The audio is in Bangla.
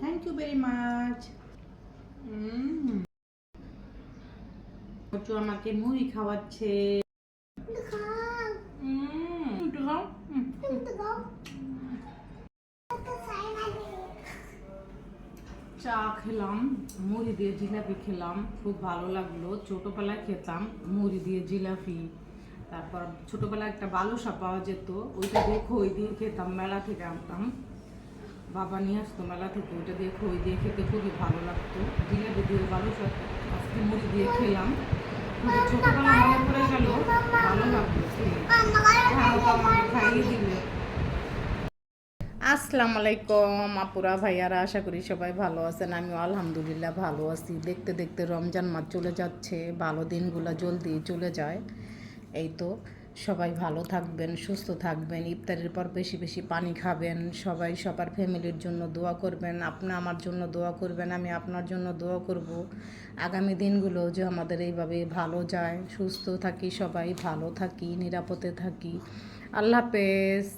Thank you very much. আমাকে মুড়ি খাওয়াচ্ছে। চা খেলাম, মুড়ি দিয়ে জিলাপি খেলাম, খুব ভালো লাগলো। ছোটোবেলায় খেতাম মুড়ি দিয়ে জিলাপি। তারপর ছোটোবেলায় একটা বালুসা পাওয়া যেত, ওইটা দিয়ে খই দিয়ে খেতাম, মেলা থেকে আনতাম, বাবা নিয়ে আসতো মেলা থেকে, ওইটা দিয়ে খই দিয়ে খেতে খুবই ভালো লাগতো। জিলাপি দিয়ে বালুসা আজকে মুড়ি দিয়ে খেলাম, ছোটোবেলা মনে পড়ে গেল, ভালো লাগলো। খাইয়ে দিলে। আসসালামু আলাইকুম আপুরা ভাইয়ারা, আশা করি সবাই ভালো আছেন। আমিও আলহামদুলিল্লাহ ভালো আছি। দেখতে দেখতে রমজান মাস চলে যাচ্ছে, ভালো দিনগুলো জলদি চলে যায়। এই তো, সবাই ভালো থাকবেন, সুস্থ থাকবেন, ইফতারের পর বেশি বেশি পানি খাবেন, সবাই সবার ফ্যামিলির জন্য দোয়া করবেন, আপনি আমার জন্য দোয়া করবেন, আমি আপনার জন্য দোয়া করব। আগামী দিনগুলো যে আমাদের এইভাবে ভালো যায়, সুস্থ থাকি, সবাই ভালো থাকি, নিরাপদে থাকি। আল্লাহ হাফেজ।